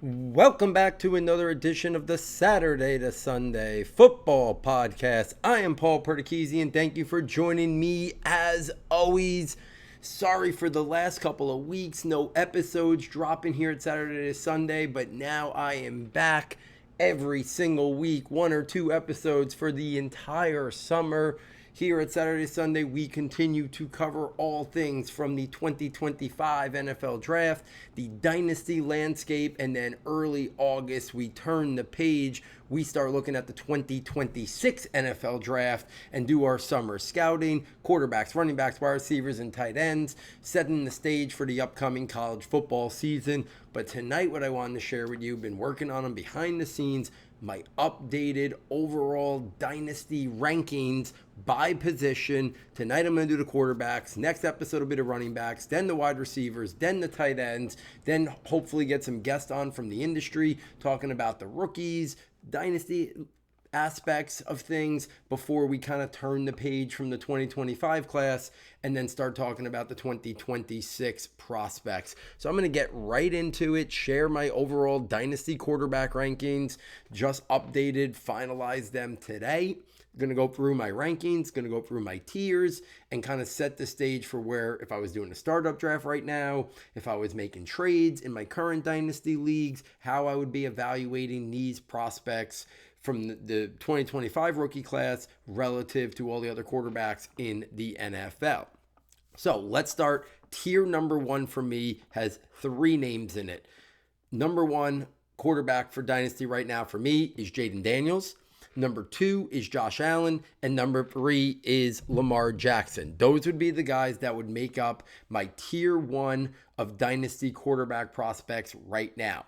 Welcome back to another edition of the Saturday to Sunday Football Podcast. I am Paul Perdichizzi, and thank you for joining me as always. Sorry for the last couple of weeks, no episodes dropping here at Saturday to Sunday, but now I am back every single week, one or two episodes for the entire summer. Here at Saturday Sunday, we continue to cover all things from the 2025 NFL Draft, the Dynasty landscape, and then early August, we turn the page. We start looking at the 2026 NFL Draft and do our summer scouting, quarterbacks, running backs, wide receivers, and tight ends, setting the stage for the upcoming college football season. But tonight, what I wanted to share with you, been working on them behind the scenes, my updated overall Dynasty rankings by position. Tonight I'm going to do the quarterbacks. Next episode will be the running backs, then the wide receivers, then the tight ends, then hopefully get some guests on from the industry talking about the rookies, Dynasty aspects of things before we kind of turn the page from the 2025 class and then start talking about the 2026 prospects. So I'm going to get right into it, share my overall Dynasty quarterback rankings, just updated, finalize them today. Going to go through my rankings, going to go through my tiers, and kind of set the stage for where, if I was doing a startup draft right now, if I was making trades in my current Dynasty leagues, how I would be evaluating these prospects from the 2025 rookie class relative to all the other quarterbacks in the NFL. So let's start. Tier number one for me has three names in it. Number one quarterback for Dynasty right now for me is Jayden Daniels. Number two is Josh Allen, and number three is Lamar Jackson. Those would be the guys that would make up my tier one of Dynasty quarterback prospects right now.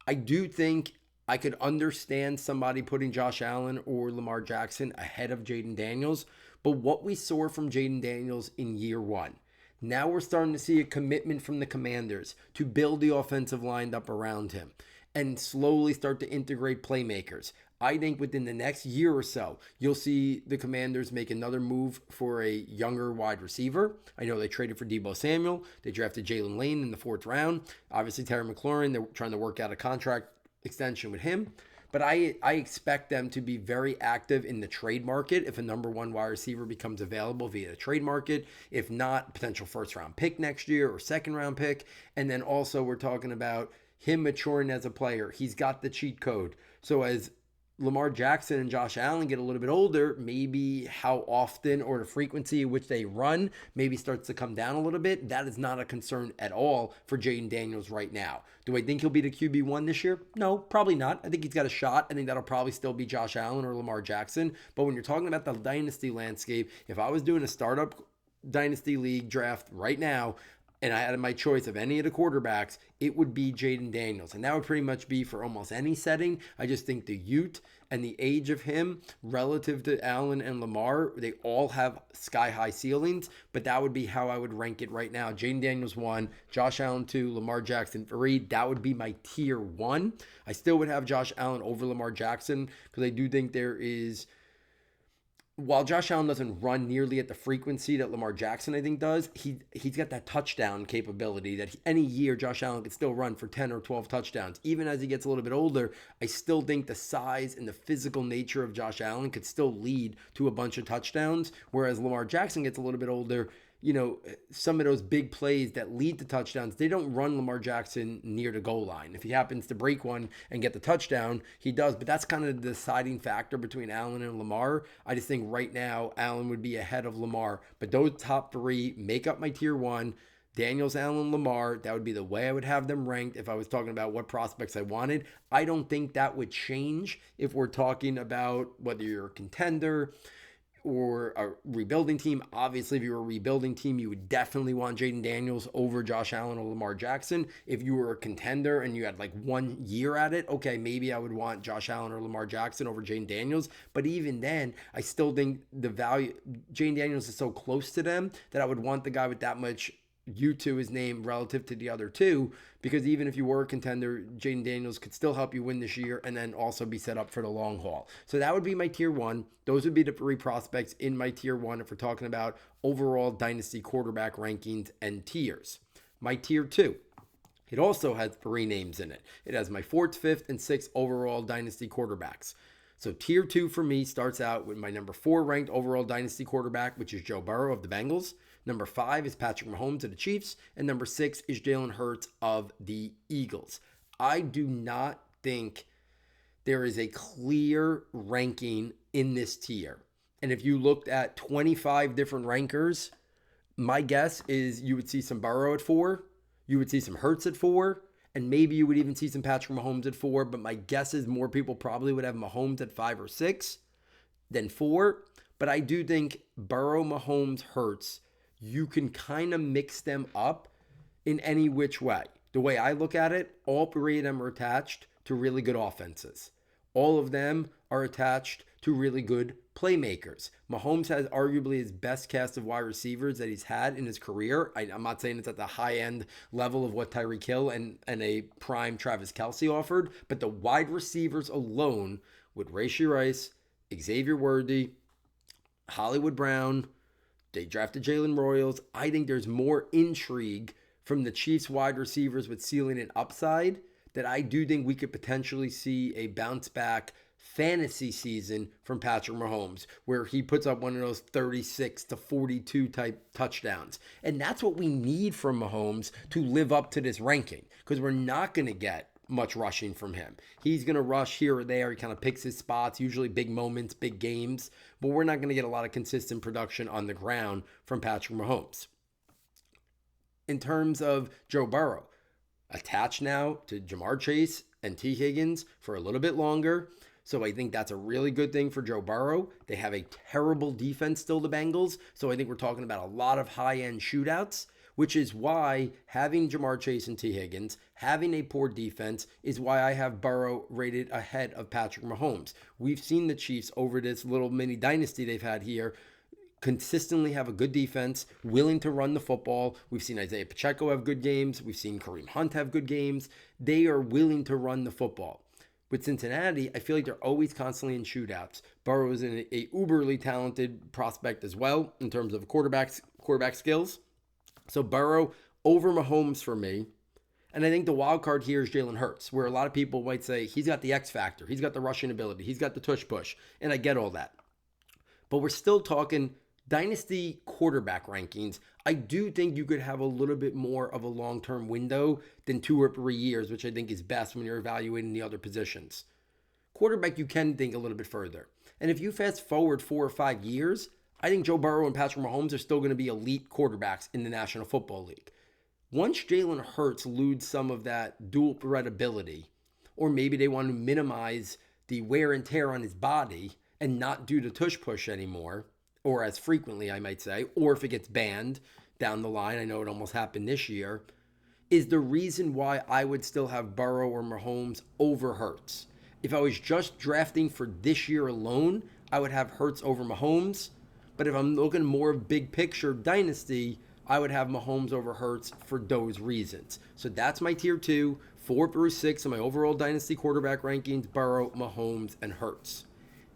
I do think I could understand somebody putting Josh Allen or Lamar Jackson ahead of Jayden Daniels, but what we saw from Jayden Daniels in year one, now we're starting to see a commitment from the Commanders to build the offensive line up around him and slowly start to integrate playmakers. I think within the next year or so, you'll see the Commanders make another move for a younger wide receiver. I know they traded for Deebo Samuel. They drafted Jalen Lane in the fourth round. Obviously, Terry McLaurin, they're trying to work out a contract extension with him. But I expect them to be very active in the trade market if a number one wide receiver becomes available via the trade market. If not, potential first round pick next year or second round pick. And then also we're talking about him maturing as a player. He's got the cheat code. So as Lamar Jackson and Josh Allen get a little bit older, maybe how often or the frequency in which they run maybe starts to come down a little bit. That is not a concern at all for Jayden Daniels right now. Do I think he'll be the QB1 this year? No, probably not. I think he's got a shot. I think that'll probably still be Josh Allen or Lamar Jackson. But when you're talking about the Dynasty landscape, if I was doing a startup Dynasty League draft right now, and I had my choice of any of the quarterbacks, it would be Jayden Daniels. And that would pretty much be for almost any setting. I just think the youth and the age of him relative to Allen and Lamar, they all have sky-high ceilings, but that would be how I would rank it right now. Jayden Daniels 1, Josh Allen 2, Lamar Jackson 3. That would be my tier 1. I still would have Josh Allen over Lamar Jackson because I do think there is... While Josh Allen doesn't run nearly at the frequency that Lamar Jackson, I think, does, he's got that touchdown capability that any year Josh Allen could still run for 10 or 12 touchdowns. Even as he gets a little bit older, I still think the size and the physical nature of Josh Allen could still lead to a bunch of touchdowns, whereas Lamar Jackson gets a little bit older. You know, some of those big plays that lead to touchdowns, they don't run Lamar Jackson near the goal line. If he happens to break one and get the touchdown, he does. But that's kind of the deciding factor between Allen and Lamar. I just think right now, Allen would be ahead of Lamar. But those top three make up my tier 1. Daniels, Allen, Lamar, that would be the way I would have them ranked if I was talking about what prospects I wanted. I don't think that would change if we're talking about whether you're a contender or a rebuilding team. Obviously, if you were a rebuilding team, you would definitely want Jayden Daniels over Josh Allen or Lamar Jackson. If you were a contender and you had like 1 year at it, okay, maybe I would want Josh Allen or Lamar Jackson over Jayden Daniels. But even then, I still think the value, Jayden Daniels is so close to them that I would want the guy with that much to his name relative to the other two, because even if you were a contender, Jayden Daniels could still help you win this year and then also be set up for the long haul. So that would be my tier 1. Those would be the 3 prospects in my tier 1 if we're talking about overall Dynasty quarterback rankings and tiers. My tier 2 It also has 3 names in it. It has my 4th, 5th, and 6th overall Dynasty quarterbacks. So tier 2 for me starts out with my number 4 ranked overall Dynasty quarterback, which is Joe Burrow of the Bengals. Number 5 is Patrick Mahomes of the Chiefs. And number 6 is Jalen Hurts of the Eagles. I do not think there is a clear ranking in this tier. And if you looked at 25 different rankers, my guess is you would see some Burrow at 4, you would see some Hurts at 4, and maybe you would even see some Patrick Mahomes at 4. But my guess is more people probably would have Mahomes at 5 or 6 than 4. But I do think Burrow, Mahomes, Hurts, you can kind of mix them up in any which way. The way I look at it, all 3 of them are attached to really good offenses. All of them are attached to really good playmakers. Mahomes has arguably his best cast of wide receivers that he's had in his career. I'm not saying it's at the high-end level of what Tyreek Hill and a prime Travis Kelce offered, but the wide receivers alone with Rashee Rice, Xavier Worthy, Hollywood Brown, they drafted Jalen Royals. I think there's more intrigue from the Chiefs wide receivers with ceiling and upside that I do think we could potentially see a bounce back fantasy season from Patrick Mahomes, where he puts up one of those 36 to 42 type touchdowns. And that's what we need from Mahomes to live up to this ranking, because we're not going to get much rushing from him. He's going to rush here or there. He kind of picks his spots, usually big moments, big games, but we're not going to get a lot of consistent production on the ground from Patrick Mahomes. In terms of Joe Burrow, attached now to Jamar Chase and T. Higgins for a little bit longer. So I think that's a really good thing for Joe Burrow. They have a terrible defense still, the Bengals. So I think we're talking about a lot of high-end shootouts, which is why having Jamar Chase and T. Higgins, having a poor defense, is why I have Burrow rated ahead of Patrick Mahomes. We've seen the Chiefs over this little mini dynasty they've had here consistently have a good defense, willing to run the football. We've seen Isaiah Pacheco have good games. We've seen Kareem Hunt have good games. They are willing to run the football. With Cincinnati, I feel like they're always constantly in shootouts. Burrow is a uberly talented prospect as well in terms of quarterback skills. So Burrow over Mahomes for me. And I think the wild card here is Jalen Hurts, where a lot of people might say he's got the X factor. He's got the rushing ability. He's got the tush push. And I get all that. But we're still talking dynasty quarterback rankings. I do think you could have a little bit more of a long-term window than 2 or 3 years, which I think is best when you're evaluating the other positions. Quarterback, you can think a little bit further. And if you fast forward 4 or 5 years, I think Joe Burrow and Patrick Mahomes are still going to be elite quarterbacks in the National Football League. Once Jalen Hurts loses some of that dual threat ability, or maybe they want to minimize the wear and tear on his body and not do the tush push anymore, or as frequently, I might say, or if it gets banned down the line, I know it almost happened this year, is the reason why I would still have Burrow or Mahomes over Hurts. If I was just drafting for this year alone, I would have Hurts over Mahomes. But if I'm looking more big picture dynasty, I would have Mahomes over Hurts for those reasons. So that's my tier 2, 4 through 6 of my overall dynasty quarterback rankings: Burrow, Mahomes, and Hurts.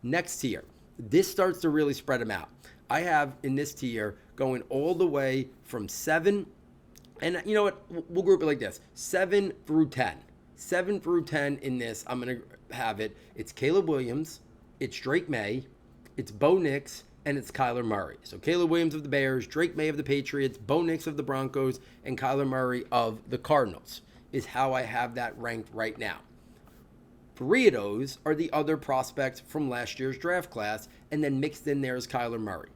Next tier. This starts to really spread them out. I have in this tier going all the way from 7, and you know what? We'll group it like this: 7 through 10. 7 through 10 in this, I'm going to have it. It's Caleb Williams, it's Drake May, it's Bo Nix, and it's Kyler Murray. So Caleb Williams of the Bears, Drake May of the Patriots, Bo Nix of the Broncos, and Kyler Murray of the Cardinals is how I have that ranked right now. 3 of those are the other prospects from last year's draft class, and then mixed in there is Kyler Murray.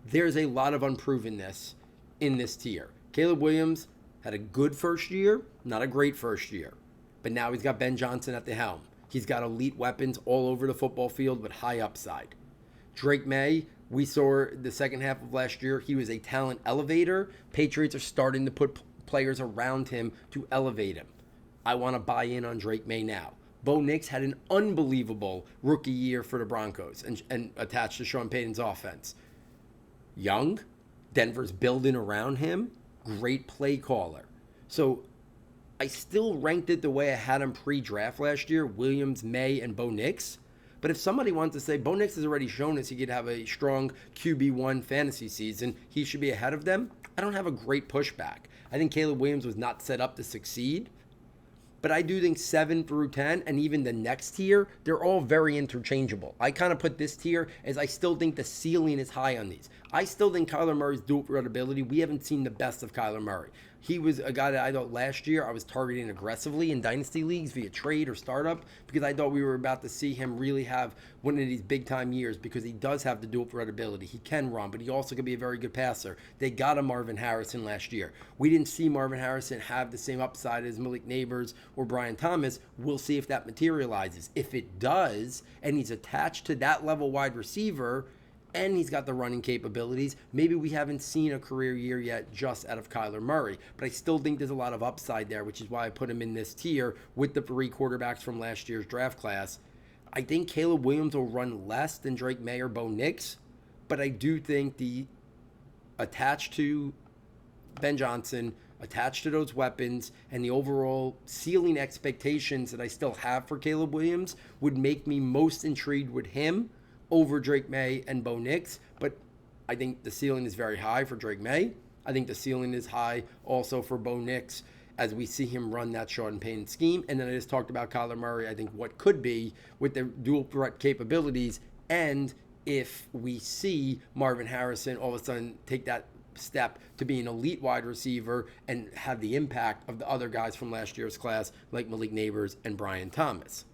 There's a lot of unprovenness in this tier. Caleb Williams had a good first year, not a great first year, but now he's got Ben Johnson at the helm. He's got elite weapons all over the football field with high upside. Drake May, we saw the second half of last year, he was a talent elevator. Patriots are starting to put players around him to elevate him. I want to buy in on Drake May now. Bo Nix had an unbelievable rookie year for the Broncos and attached to Sean Payton's offense. Young, Denver's building around him, great play caller. So I still ranked it the way I had him pre-draft last year: Williams, May, and Bo Nix. But if somebody wants to say Bo Nix has already shown us he could have a strong QB1 fantasy season, he should be ahead of them, I don't have a great pushback. I think Caleb Williams was not set up to succeed. But I do think 7 through 10 and even the next tier, they're all very interchangeable. I kind of put this tier as I still think the ceiling is high on these. I still think Kyler Murray's dual threat ability, we haven't seen the best of Kyler Murray. He was a guy that I thought last year I was targeting aggressively in dynasty leagues via trade or startup because I thought we were about to see him really have one of these big time years because he does have the dual threat ability. He can run, but he also can be a very good passer. They got a Marvin Harrison last year. We didn't see Marvin Harrison have the same upside as Malik Neighbors or Brian Thomas. We'll see if that materializes. If it does, and he's attached to that level wide receiver, and he's got the running capabilities, maybe we haven't seen a career year yet just out of Kyler Murray. But I still think there's a lot of upside there, which is why I put him in this tier with the 3 quarterbacks from last year's draft class. I think Caleb Williams will run less than Drake May or Bo Nix, but I do think the attached to Ben Johnson, attached to those weapons, and the overall ceiling expectations that I still have for Caleb Williams would make me most intrigued with him over Drake May and Bo Nix. But I think the ceiling is very high for Drake May. I think the ceiling is high also for Bo Nix as we see him run that Sean Payton scheme. And then I just talked about Kyler Murray, I think what could be with the dual threat capabilities, and if we see Marvin Harrison all of a sudden take that step to be an elite wide receiver and have the impact of the other guys from last year's class like Malik Neighbors and Brian Thomas.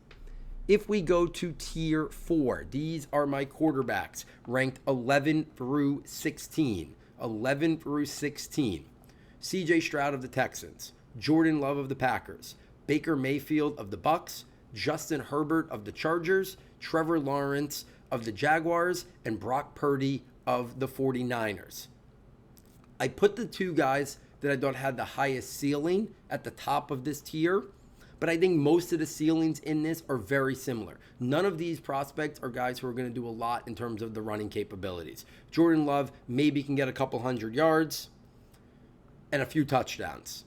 If we go to tier 4, these are my quarterbacks ranked 11 through 16. 11 through 16. CJ Stroud of the Texans, Jordan Love of the Packers, Baker Mayfield of the Bucks, Justin Herbert of the Chargers, Trevor Lawrence of the Jaguars, and Brock Purdy of the 49ers. I put the 2 guys that I thought had the highest ceiling at the top of this tier, but I think most of the ceilings in this are very similar. None of these prospects are guys who are going to do a lot in terms of the running capabilities. Jordan Love maybe can get a couple hundred yards and a few touchdowns.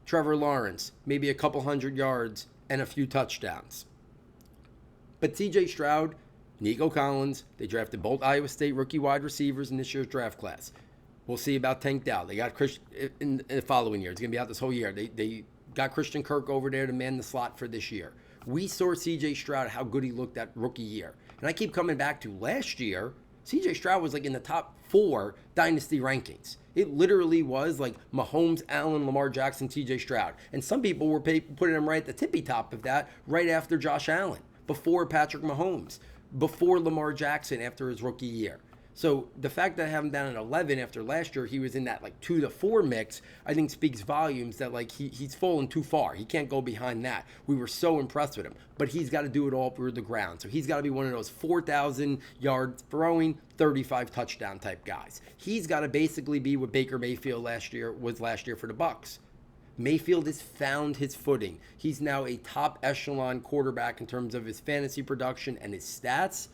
Trevor Lawrence, maybe a couple hundred yards and a few touchdowns. But CJ Stroud, Nico Collins, they drafted both Iowa State rookie wide receivers in this year's draft class. We'll see about Tank Dell. They got Chris in the following year. It's going to be out this whole year. They got Christian Kirk over there to man the slot for this year. We saw CJ Stroud, how good he looked that rookie year. And I keep coming back to last year, CJ Stroud was like in the top 4 dynasty rankings. It literally was like Mahomes, Allen, Lamar Jackson, CJ Stroud. And some people were putting him right at the tippy top of that, right after Josh Allen, before Patrick Mahomes, before Lamar Jackson after his rookie year. So the fact that I have him down at 11 after last year, he was in that like 2 to 4 mix, I think speaks volumes that like he's fallen too far. He can't go behind that. We were so impressed with him, but he's got to do it all through the ground. So he's got to be one of those 4,000 yard throwing, 35 touchdown type guys. He's got to basically be what Baker Mayfield was last year for the Bucks. Mayfield has found his footing. He's now a top echelon quarterback in terms of his fantasy production and his stats.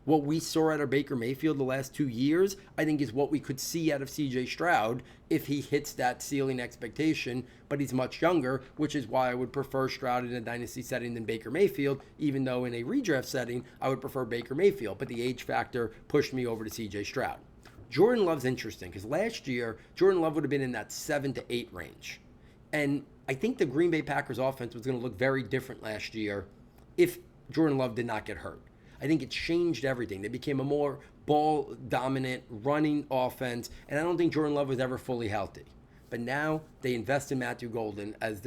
What we saw out of Baker Mayfield the last 2 years, I think is what we could see out of CJ Stroud if he hits that ceiling expectation, but he's much younger, which is why I would prefer Stroud in a dynasty setting than Baker Mayfield, even though in a redraft setting, I would prefer Baker Mayfield, but the age factor pushed me over to CJ Stroud. Jordan Love's interesting because last year, Jordan Love would have been in that 7 to 8 range. And I think the Green Bay Packers offense was going to look very different last year if Jordan Love did not get hurt. I think it changed everything. They became a more ball-dominant, running offense, and I don't think Jordan Love was ever fully healthy. But now they invest in Matthew Golden as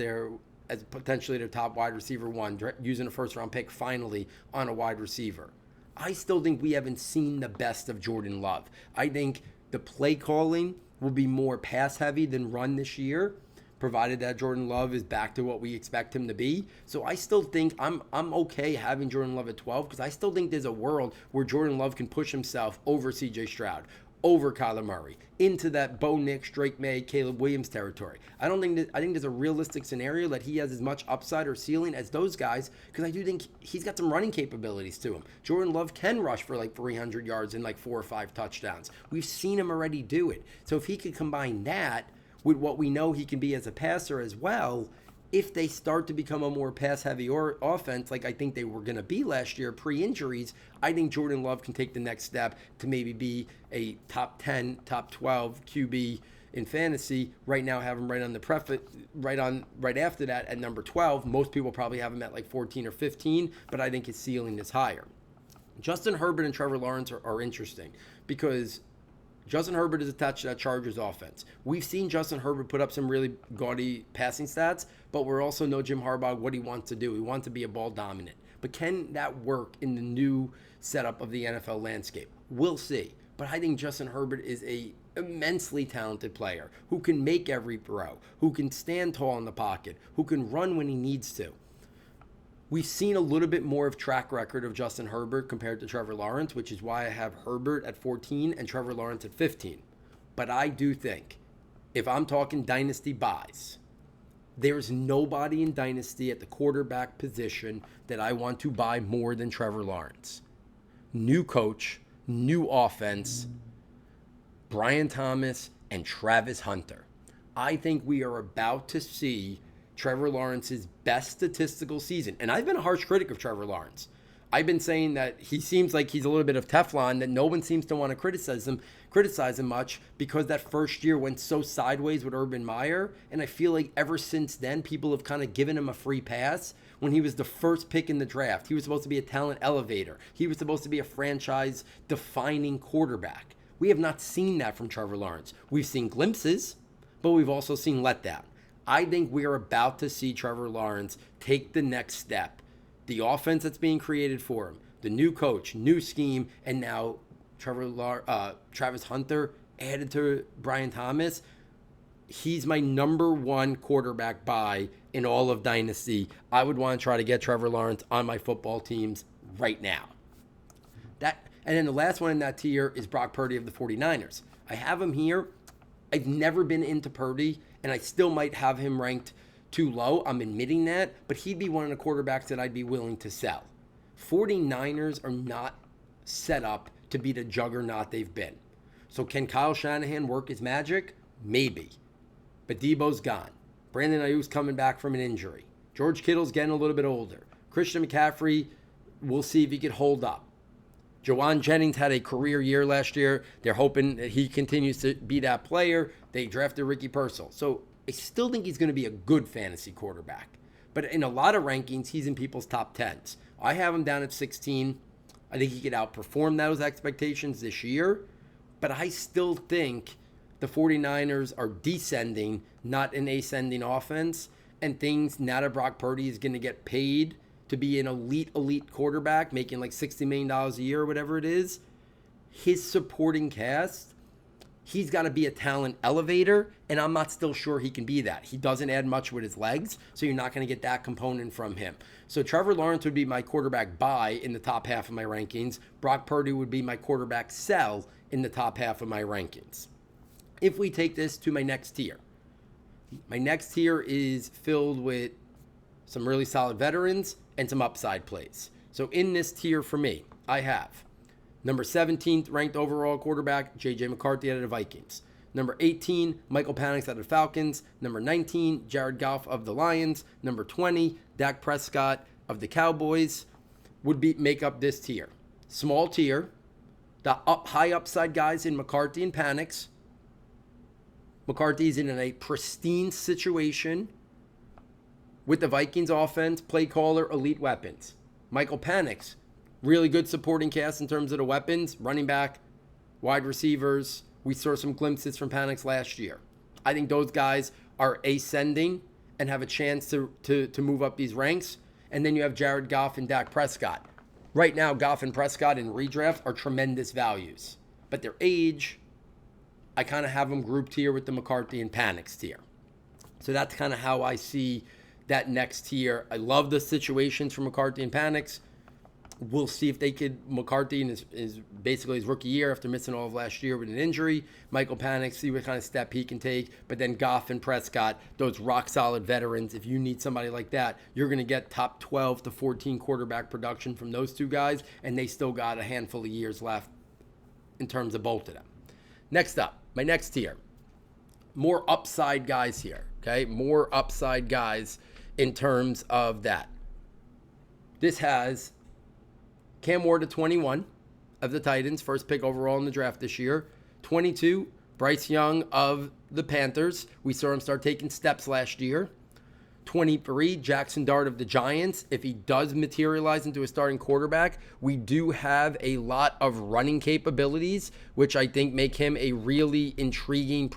potentially their top wide receiver 1, using a first-round pick finally on a wide receiver. I still think we haven't seen the best of Jordan Love. I think the play calling will be more pass-heavy than run this year, provided that Jordan Love is back to what we expect him to be. So I still think I'm okay having Jordan Love at 12 because I still think there's a world where Jordan Love can push himself over CJ Stroud, over Kyler Murray, into that Bo Nix, Drake May, Caleb Williams territory. I think there's a realistic scenario that he has as much upside or ceiling as those guys because I do think he's got some running capabilities to him. Jordan Love can rush for like 300 yards and like 4 or 5 touchdowns. We've seen him already do it. So if he could combine that with what we know he can be as a passer as well, if they start to become a more pass-heavy offense like I think they were going to be last year pre-injuries, I think Jordan Love can take the next step to maybe be a top 10, top 12 QB in fantasy. Right now, I have him right on the right after that at number 12. Most people probably have him at like 14 or 15, but I think his ceiling is higher. Justin Herbert and Trevor Lawrence are interesting because Justin Herbert is attached to that Chargers offense. We've seen Justin Herbert put up some really gaudy passing stats, but we're also know Jim Harbaugh what he wants to do. He wants to be a ball dominant. But can that work in the new setup of the NFL landscape? We'll see. But I think Justin Herbert is a immensely talented player who can make every throw, who can stand tall in the pocket, who can run when he needs to. We've seen a little bit more of track record of Justin Herbert compared to Trevor Lawrence, which is why I have Herbert at 14 and Trevor Lawrence at 15. But I do think, if I'm talking Dynasty buys, there's nobody in Dynasty at the quarterback position that I want to buy more than Trevor Lawrence. New coach, new offense, Brian Thomas, and Travis Hunter. I think we are about to see Trevor Lawrence's best statistical season. And I've been a harsh critic of Trevor Lawrence. I've been saying that he seems like he's a little bit of Teflon, that no one seems to want to criticize him much because that first year went so sideways with Urban Meyer. And I feel like ever since then, people have kind of given him a free pass. When he was the first pick in the draft, he was supposed to be a talent elevator. He was supposed to be a franchise-defining quarterback. We have not seen that from Trevor Lawrence. We've seen glimpses, but we've also seen letdown. I think we are about to see Trevor Lawrence take the next step. The offense that's being created for him, the new coach, new scheme, and now Travis Hunter added to Brian Thomas. He's my number one quarterback buy in all of Dynasty. I would want to try to get Trevor Lawrence on my football teams right now. And then the last one in that tier is Brock Purdy of the 49ers. I have him here. I've never been into Purdy, and I still might have him ranked too low. I'm admitting that, but he'd be one of the quarterbacks that I'd be willing to sell. 49ers are not set up to be the juggernaut they've been. So can Kyle Shanahan work his magic? Maybe. But Debo's gone. Brandon Ayuk's coming back from an injury. George Kittle's getting a little bit older. Christian McCaffrey, we'll see if he could hold up. Jawan Jennings had a career year last year. They're hoping that he continues to be that player. They drafted Ricky Pearsall. So I still think he's going to be a good fantasy quarterback. But in a lot of rankings, he's in people's top 10s. I have him down at 16. I think he could outperform those expectations this year. But I still think the 49ers are descending, not an ascending offense. And things, now that Brock Purdy is going to get paid to be an elite quarterback, making like $60 million a year or whatever it is, his supporting cast, he's got to be a talent elevator, and I'm not still sure he can be that. He doesn't add much with his legs, so you're not going to get that component from him. So Trevor Lawrence would be my quarterback buy in the top half of my rankings. Brock Purdy would be my quarterback sell in the top half of my rankings. If we take this to my next tier, my next tier is filled with some really solid veterans and some upside plays. So in this tier for me, I have number 17th ranked overall quarterback, J.J. McCarthy out of the Vikings. Number 18, Michael Penix out of the Falcons. Number 19, Jared Goff of the Lions. Number 20, Dak Prescott of the Cowboys would make up this tier. Small tier, the high upside guys in McCarthy and Penix. McCarthy's in a pristine situation with the Vikings offense, play caller, elite weapons. Michael Penix, really good supporting cast in terms of the weapons, running back, wide receivers. We saw some glimpses from Penix last year. I think those guys are ascending and have a chance to move up these ranks. And then you have Jared Goff and Dak Prescott. Right now, Goff and Prescott in redraft are tremendous values. But their age, I kind of have them grouped here with the McCarthy and Penix tier. So that's kind of how I see that next tier. I love the situations for McCarthy and Penix. We'll see if they could. McCarthy is basically his rookie year after missing all of last year with an injury. Michael Penix, see what kind of step he can take. But then Goff and Prescott, those rock-solid veterans. If you need somebody like that, you're going to get top 12 to 14 quarterback production from those two guys, and they still got a handful of years left in terms of both of them. Next up, my next tier. More upside guys here, okay? More upside guys in terms of that. This has Cam Ward at 21 of the Titans, first pick overall in the draft this year. 22, Bryce Young of the Panthers. We saw him start taking steps last year. 23, Jackson Dart of the Giants. If he does materialize into a starting quarterback, we do have a lot of running capabilities, which I think make him a really intriguing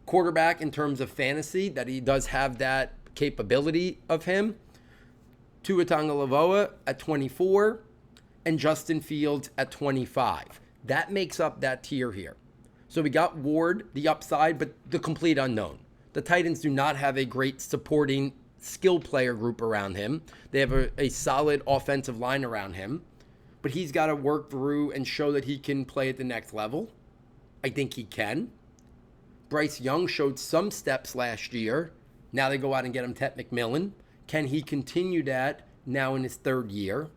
quarterback in terms of fantasy, that he does have that capability of him. Tua Tagovailoa at 24 and Justin Fields at 25. That makes up that tier here. So we got Ward, the upside, but the complete unknown. The Titans do not have a great supporting skill player group around him. They have a solid offensive line around him, but he's got to work through and show that he can play at the next level. I think he can. Bryce Young showed some steps last year. Now they go out and get him Ted McMillan. Can he continue that now in his third year?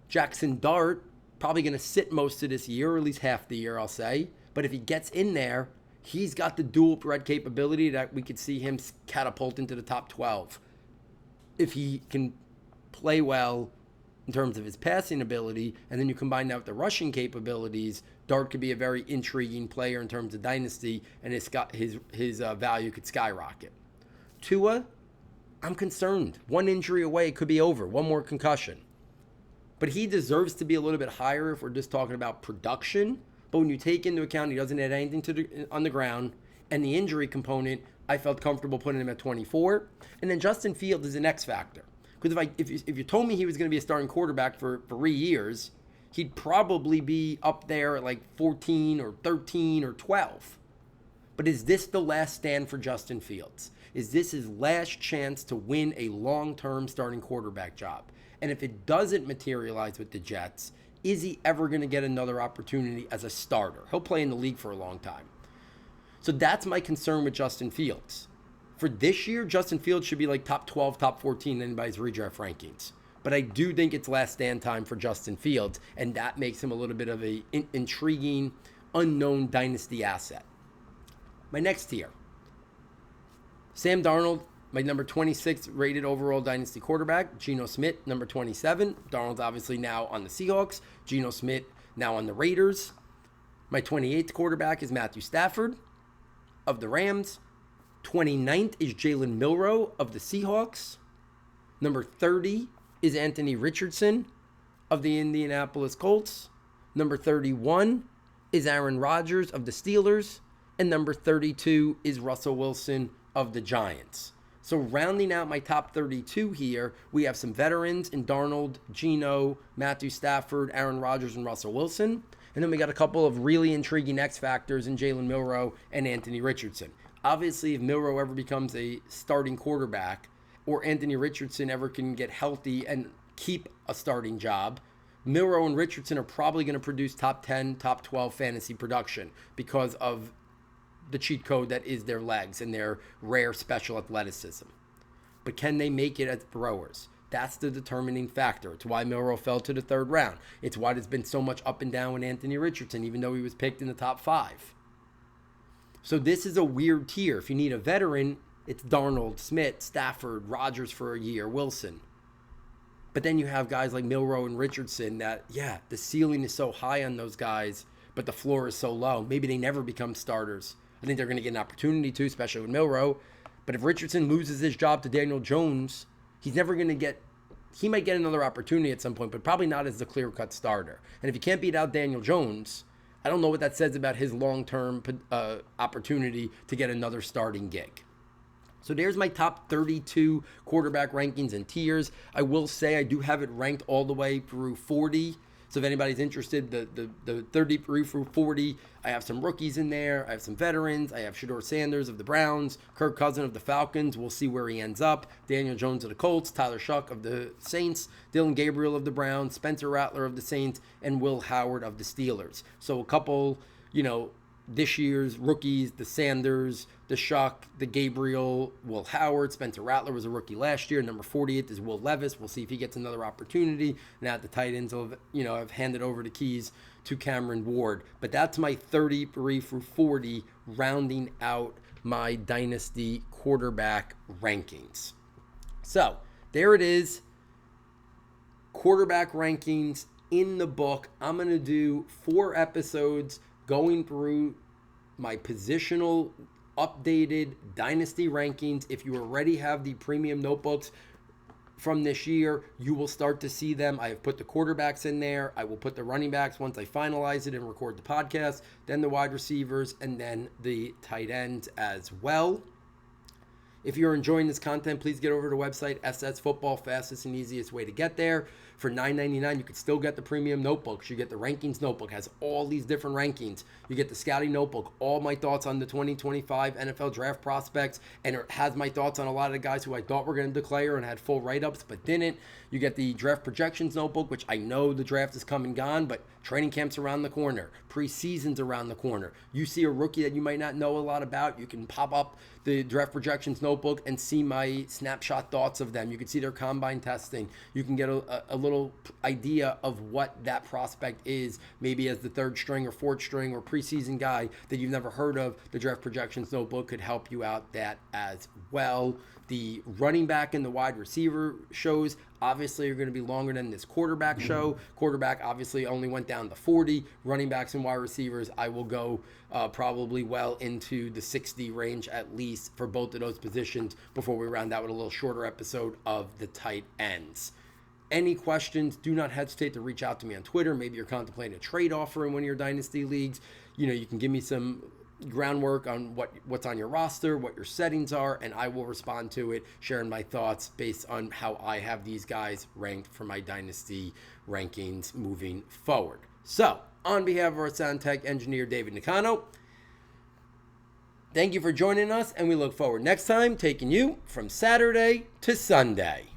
Jackson Dart, probably going to sit most of this year, or at least half the year, I'll say. But if he gets in there, he's got the dual threat capability that we could see him catapult into the top 12. If he can play well in terms of his passing ability, and then you combine that with the rushing capabilities, Dart could be a very intriguing player in terms of Dynasty, and his value could skyrocket. Tua, I'm concerned. One injury away, it could be over. One more concussion. But he deserves to be a little bit higher if we're just talking about production. But when you take into account he doesn't add anything on the ground and the injury component, I felt comfortable putting him at 24. And then Justin Fields is an X factor. Because if you told me he was going to be a starting quarterback for 3 years, he'd probably be up there at like 14 or 13 or 12. But is this the last stand for Justin Fields? Is this his last chance to win a long-term starting quarterback job? And if it doesn't materialize with the Jets, is he ever going to get another opportunity as a starter? He'll play in the league for a long time. So that's my concern with Justin Fields. For this year, Justin Fields should be like top 12, top 14 in anybody's redraft rankings. But I do think it's last stand time for Justin Fields, and that makes him a little bit of a intriguing, unknown dynasty asset. My next tier, Sam Darnold, my number 26 rated overall dynasty quarterback. Geno Smith, number 27. Darnold's obviously now on the Seahawks. Geno Smith now on the Raiders. My 28th quarterback is Matthew Stafford of the Rams. 29th is Jalen Milroe of the Seahawks. Number 30 is Anthony Richardson of the Indianapolis Colts. Number 31 is Aaron Rodgers of the Steelers. And number 32 is Russell Wilson of the Giants. So rounding out my top 32 here, we have some veterans in Darnold, Geno, Matthew Stafford, Aaron Rodgers, and Russell Wilson. And then we got a couple of really intriguing X factors in Jalen Milroe and Anthony Richardson. Obviously, if Milroe ever becomes a starting quarterback, or Anthony Richardson ever can get healthy and keep a starting job, Milroe and Richardson are probably going to produce top 10, top 12 fantasy production because of the cheat code that is their legs and their rare special athleticism. But can they make it as throwers? That's the determining factor. It's why Milroe fell to the third round. It's why there's been so much up and down with Anthony Richardson, even though he was picked in the top 5. So this is a weird tier. If you need a veteran, it's Darnold, Smith, Stafford, Rodgers for a year, Wilson. But then you have guys like Milroe and Richardson that, yeah, the ceiling is so high on those guys, but the floor is so low. Maybe they never become starters. I think they're going to get an opportunity to, especially with Milroe. But if Richardson loses his job to Daniel Jones, he's never going to get, he might get another opportunity at some point, but probably not as the clear-cut starter. And if you can't beat out Daniel Jones, I don't know what that says about his long-term opportunity to get another starting gig. So there's my top 32 quarterback rankings and tiers. I will say I do have it ranked all the way through 40. So if anybody's interested, the 33 through 40, I have some rookies in there. I have some veterans. I have Shedeur Sanders of the Browns, Kirk Cousins of the Falcons. We'll see where he ends up. Daniel Jones of the Colts, Tyler Shuck of the Saints, Dylan Gabriel of the Browns, Spencer Rattler of the Saints, and Will Howard of the Steelers. So a couple, this year's rookies, the Sanders, the Shuck, the Gabriel, Will Howard. Spencer Rattler was a rookie last year. Number 48 is Will Levis. We'll see if he gets another opportunity. Now the tight ends have handed over the keys to Cameron Ward. But that's my 33 through 40, rounding out my Dynasty quarterback rankings. So there it is. Quarterback rankings in the book. I'm going to do 4 episodes going through my positional updated Dynasty rankings. If you already have the premium notebooks from this year, you will start to see them. I have put the quarterbacks in there. I will put the running backs once I finalize it and record the podcast, then the wide receivers, and then the tight ends as well. If you're enjoying this content, please get over to the website, SS Football, fastest and easiest way to get there. For $9.99, you can still get the premium notebooks. You get the rankings notebook, has all these different rankings. You get the scouting notebook, all my thoughts on the 2025 NFL draft prospects, and it has my thoughts on a lot of the guys who I thought were going to declare and had full write-ups but didn't. You get the draft projections notebook, which I know the draft is come and gone, but training camp's around the corner. Preseason's around the corner. You see a rookie that you might not know a lot about, you can pop up the draft projections notebook and see my snapshot thoughts of them. You can see their combine testing. You can get a little idea of what that prospect is, maybe as the 3rd string or 4th string or preseason guy that you've never heard of. The draft projections notebook could help you out that as well. The running back and the wide receiver shows obviously are going to be longer than this quarterback show. Quarterback obviously only went down to 40. Running backs and wide receivers, I will go probably well into the 60 range at least for both of those positions before we round out with a little shorter episode of the tight ends. Any questions, do not hesitate to reach out to me on Twitter. Maybe you're contemplating a trade offer in one of your dynasty leagues. You can give me some groundwork on what's on your roster, what your settings are, and I will respond to it, sharing my thoughts based on how I have these guys ranked for my dynasty rankings moving forward. So, on behalf of our sound tech engineer, David Nakano, thank you for joining us, and we look forward next time taking you from Saturday to Sunday.